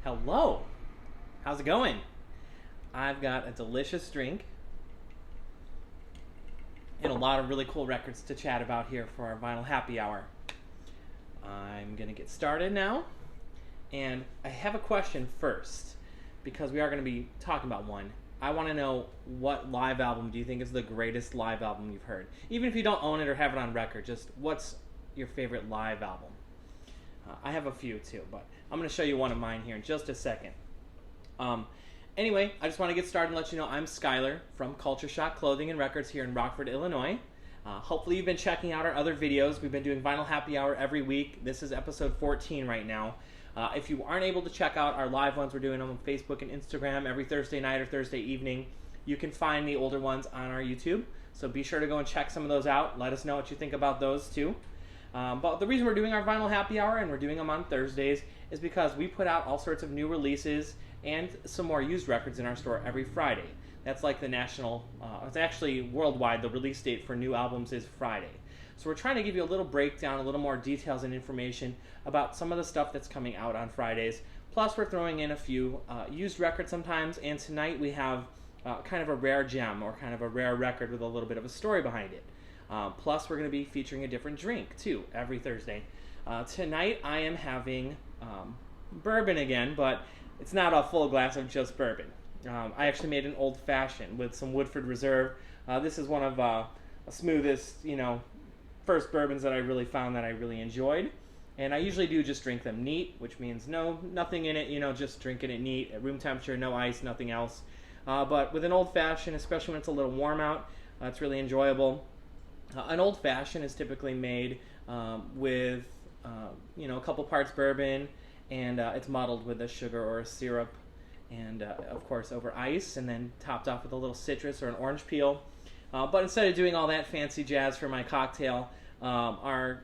Hello. How's it going? I've got a delicious drink and a lot of really cool records to chat about here for our vinyl happy hour. I'm going to get started now, and I have a question first because we are going to be talking about one. I want to know, what live album do you think is the greatest live album you've heard? Even if you don't own it or have it on record, just what's your favorite live album? I have a few too, but I'm going to show you one of mine here in just a second. Anyway, I just want to get started and let you know I'm Skylar from Culture Shock Clothing and Records here in Rockford, Illinois. Hopefully you've been checking out our other videos. We've been doing Vinyl Happy Hour every week. This is episode 14 right now. If you aren't able to check out our live ones, we're doing them on Facebook and Instagram every Thursday night or Thursday evening. You can find the older ones on our YouTube, so be sure to go and check some of those out. Let us know what you think about those too. But the reason we're doing our Vinyl Happy Hour, and we're doing them on Thursdays, is because we put out all sorts of new releases and some more used records in our store every Friday. That's like the national, it's actually worldwide, the release date for new albums is Friday. So we're trying to give you a little breakdown, a little more details and information about some of the stuff that's coming out on Fridays. Plus we're throwing in a few used records sometimes, and tonight we have kind of a rare gem, or kind of a rare record with a little bit of a story behind it. Plus we're going to be featuring a different drink too every Thursday. Tonight I am having bourbon again, but it's not a full glass of just bourbon. I actually made an old fashioned with some Woodford Reserve. This is one of the smoothest, first bourbons that I really found that I really enjoyed. And I usually do just drink them neat, which means nothing in it, just drinking it neat at room temperature, no ice, nothing else. But with an old fashioned, especially when it's a little warm out, it's really enjoyable. An old fashioned is typically made with a couple parts bourbon, and it's muddled with a sugar or a syrup, and of course over ice, and then topped off with a little citrus or an orange peel. But instead of doing all that fancy jazz for my cocktail, our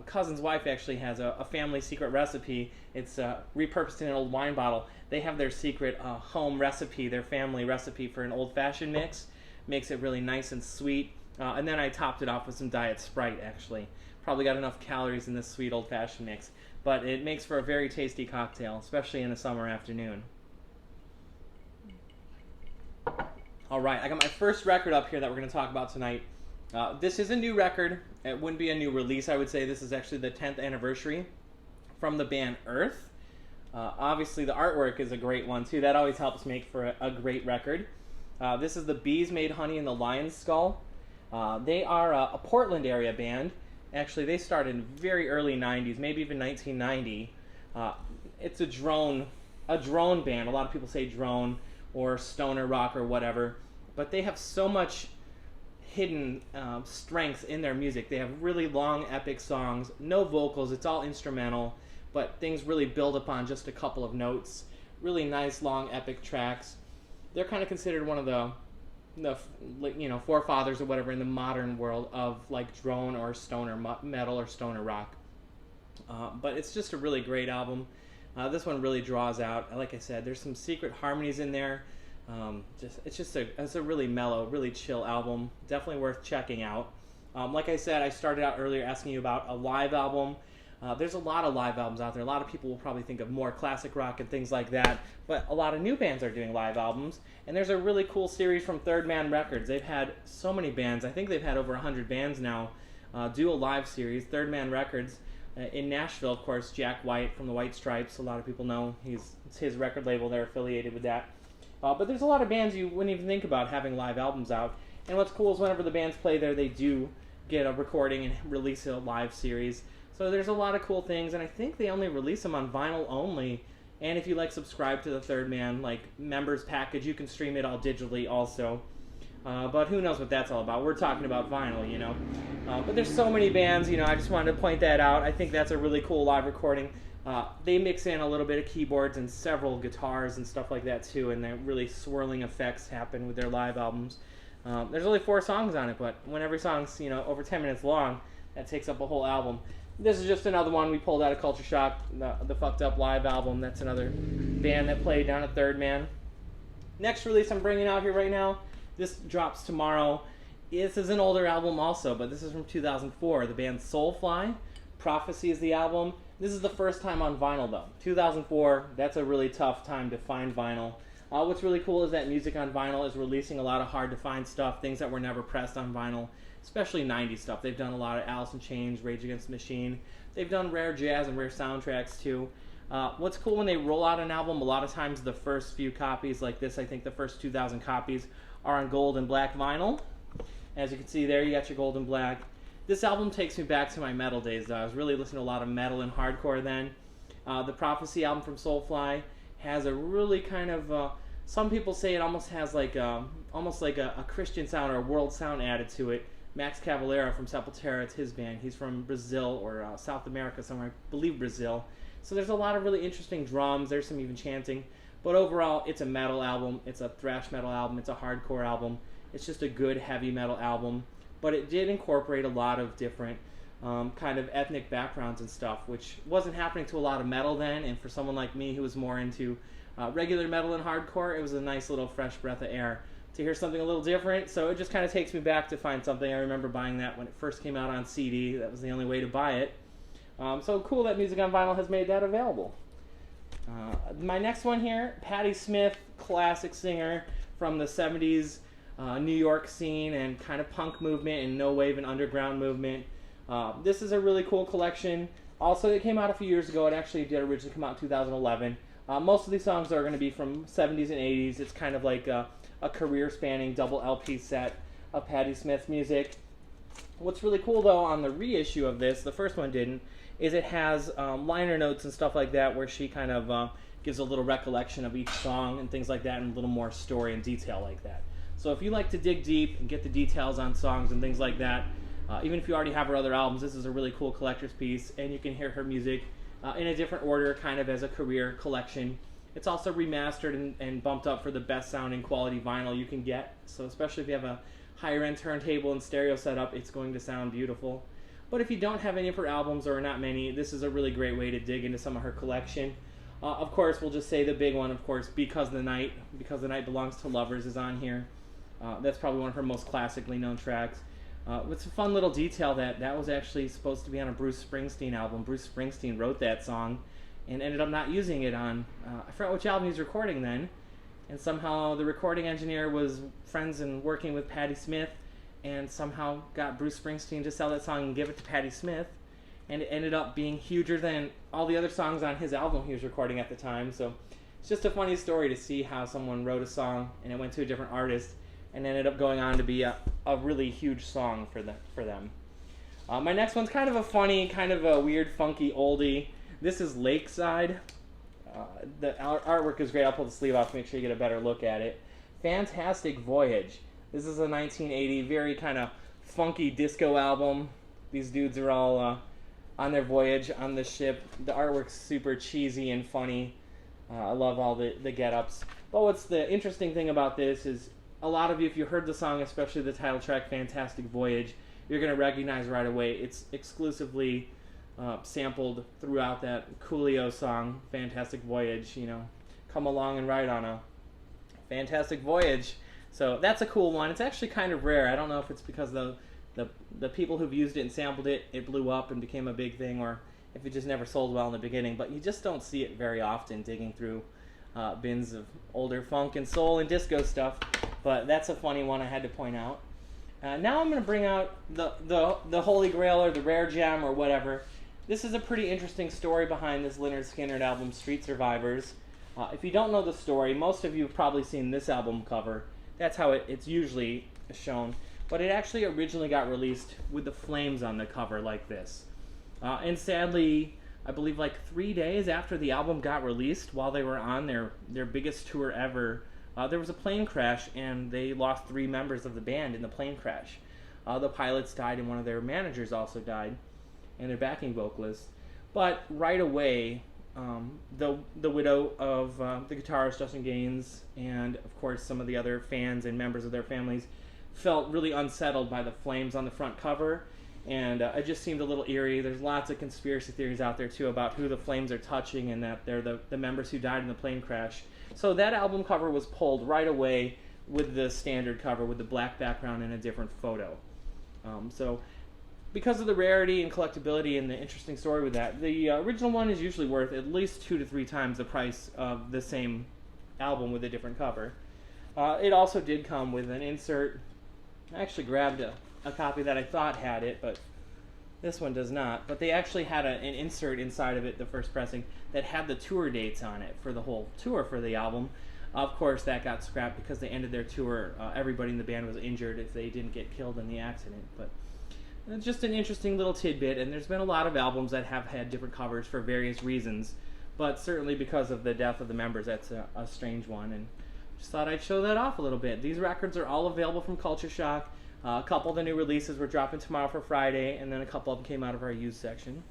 cousin's wife actually has a family secret recipe. It's repurposed in an old wine bottle. They have their secret home recipe, their family recipe for an old-fashioned mix. Makes it really nice and sweet. And then I topped it off with some Diet Sprite, actually. Probably got enough calories in this sweet old-fashioned mix. But it makes for a very tasty cocktail, especially in a summer afternoon. All right, I got my first record up here that we're going to talk about tonight. This is a new record. It wouldn't be a new release, I would say. This is actually the 10th anniversary from the band Earth. Obviously, the artwork is a great one, too. That always helps make for a great record. This is the Bees Made Honey and the Lion's Skull. They are a Portland area band. Actually, they started in very early 90s, maybe even 1990. It's a drone band. A lot of people say drone or stoner rock or whatever, but they have so much hidden strength in their music. They have really long, epic songs, no vocals, it's all instrumental, but things really build upon just a couple of notes. Really nice, long, epic tracks. They're kind of considered one of the forefathers or whatever in the modern world of like drone or stoner metal or stoner rock. But it's just a really great album. This one really draws out. Like I said, there's some secret harmonies in there. It's a really mellow, really chill album. Definitely worth checking out. Like I said, I started out earlier asking you about a live album. There's a lot of live albums out there. A lot of people will probably think of more classic rock and things like that, but a lot of new bands are doing live albums. And there's a really cool series from Third Man Records. They've had so many bands. I think they've had over 100 bands now do a live series. Third Man Records in Nashville, of course. Jack White from the White Stripes. A lot of people know it's his record label. They're affiliated with that. But there's a lot of bands you wouldn't even think about having live albums out. And what's cool is whenever the bands play there, they do get a recording and release a live series. So there's a lot of cool things, and I think they only release them on vinyl only. And if you subcribe to the Third Man members package, you can stream it all digitally also. But who knows what that's all about? We're talking about vinyl, But there's so many bands, I just wanted to point that out. I think that's a really cool live recording. They mix in a little bit of keyboards and several guitars and stuff like that too, and the really swirling effects happen with their live albums. There's only 4 songs on it, but when every song's over 10 minutes long, that takes up a whole album. This is just another one we pulled out of Culture Shock, the Fucked Up Live album. That's another band that played down at Third Man. Next release I'm bringing out here right now, this drops tomorrow. This is an older album also, but this is from 2004. The band Soulfly. Prophecy is the album. This is the first time on vinyl though. 2004, that's a really tough time to find vinyl. What's really cool is that Music on Vinyl is releasing a lot of hard to find stuff, things that were never pressed on vinyl, especially 90s stuff. They've done a lot of Alice in Chains, Rage Against the Machine. They've done rare jazz and rare soundtracks too. What's cool when they roll out an album, a lot of times the first few copies like this, I think the first 2,000 copies are on gold and black vinyl. As you can see there, you got your gold and black. This album takes me back to my metal days though. I was really listening to a lot of metal and hardcore then. The Prophecy album from Soulfly has a really kind of, some people say it almost has like almost like a Christian sound or a world sound added to it. Max Cavalera from Sepultura, it's his band. He's from Brazil or South America somewhere, I believe Brazil. So there's a lot of really interesting drums, there's some even chanting. But overall, it's a metal album, it's a thrash metal album, it's a hardcore album. It's just a good heavy metal album. But it did incorporate a lot of different kind of ethnic backgrounds and stuff, which wasn't happening to a lot of metal then. And for someone like me who was more into regular metal and hardcore, it was a nice little fresh breath of air to hear something a little different. So it just kind of takes me back to find something. I remember buying that when it first came out on CD. That was the only way to buy it. So cool that Music on Vinyl has made that available. My next one here, Patti Smith, classic singer from the 70s New York scene and kind of punk movement and no wave and underground movement. This is a really cool collection. Also, it came out a few years ago. It actually did originally come out in 2011. Most of these songs are going to be from 70s and 80s. It's kind of like a career-spanning double LP set of Patti Smith's music. What's really cool, though, on the reissue of this, the first one didn't, is it has liner notes and stuff like that where she kind of gives a little recollection of each song and things like that and a little more story and detail like that. So if you like to dig deep and get the details on songs and things like that, even if you already have her other albums, this is a really cool collector's piece, and you can hear her music in a different order, kind of as a career collection. It's also remastered and bumped up for the best sounding quality vinyl you can get, so especially if you have a higher end turntable and stereo setup, it's going to sound beautiful. But if you don't have any of her albums, or not many, this is a really great way to dig into some of her collection. Of course, we'll just say the big one, of course, Because the Night Belongs to Lovers is on here. That's probably one of her most classically known tracks. It's a fun little detail that was actually supposed to be on a Bruce Springsteen album. Bruce Springsteen wrote that song and ended up not using it on, I forgot which album he was recording then, and somehow the recording engineer was friends and working with Patti Smith and somehow got Bruce Springsteen to sell that song and give it to Patti Smith, and it ended up being huger than all the other songs on his album he was recording at the time. So it's just a funny story to see how someone wrote a song and it went to a different artist and ended up going on to be a really huge song for them. My next one's kind of a funny, kind of a weird, funky oldie. This is Lakeside. The artwork is great. I'll pull the sleeve off to make sure you get a better look at it. Fantastic Voyage. This is a 1980, very kind of funky disco album. These dudes are all on their voyage on the ship. The artwork's super cheesy and funny. I love all the get-ups. But what's the interesting thing about this is a lot of you, if you heard the song, especially the title track, Fantastic Voyage, you're going to recognize right away. It's exclusively sampled throughout that Coolio song, Fantastic Voyage, you know, come along and ride on a fantastic voyage. So that's a cool one. It's actually kind of rare. I don't know if it's because the people who've used it and sampled it, it blew up and became a big thing, or if it just never sold well in the beginning, but you just don't see it very often digging through bins of older funk and soul and disco stuff. But that's a funny one I had to point out. Now I'm going to bring out the Holy Grail or the Rare Gem or whatever. This is a pretty interesting story behind this Lynyrd Skynyrd album, Street Survivors. If you don't know the story, most of you have probably seen this album cover. That's how it's usually shown. But it actually originally got released with the flames on the cover like this. And sadly, I believe like 3 days after the album got released, while they were on their biggest tour ever, there was a plane crash and they lost 3 members of the band in the plane crash. The pilots died and one of their managers also died, and their backing vocalist. But right away, the widow of the guitarist Justin Gaines and of course some of the other fans and members of their families felt really unsettled by the flames on the front cover, and it just seemed a little eerie. There's lots of conspiracy theories out there too about who the flames are touching and that they're the members who died in the plane crash. So that album cover was pulled right away with the standard cover with the black background and a different photo. So because of the rarity and collectability and the interesting story with that, the original one is usually worth at least 2 to 3 times the price of the same album with a different cover. It also did come with an insert. I actually grabbed a copy that I thought had it, but this one does not. But they actually had an insert inside of it, the first pressing, that had the tour dates on it for the whole tour for the album. Of course, that got scrapped because they ended their tour. Everybody in the band was injured if they didn't get killed in the accident. But just an interesting little tidbit, and there's been a lot of albums that have had different covers for various reasons, but certainly because of the death of the members, that's a strange one, and just thought I'd show that off a little bit. These records are all available from Culture Shock. A couple of the new releases we're dropping tomorrow for Friday, and then a couple of them came out of our used section.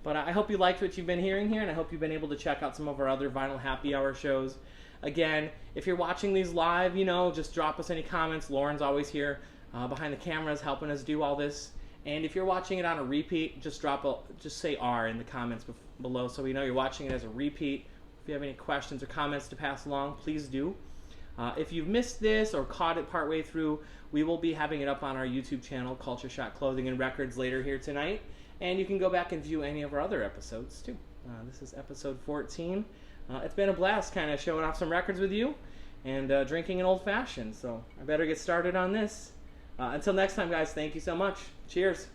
But I hope you liked what you've been hearing here, and I hope you've been able to check out some of our other Vinyl Happy Hour shows. Again, if you're watching these live, just drop us any comments. Lauren's always here behind the cameras helping us do all this. And if you're watching it on a repeat, just say R in the comments below so we know you're watching it as a repeat. If you have any questions or comments to pass along, please do. If you've missed this or caught it partway through, we will be having it up on our YouTube channel, Culture Shock Clothing and Records, later here tonight. And you can go back and view any of our other episodes too. This is episode 14. It's been a blast kind of showing off some records with you and drinking an old fashioned. So I better get started on this. Until next time, guys, thank you so much. Cheers.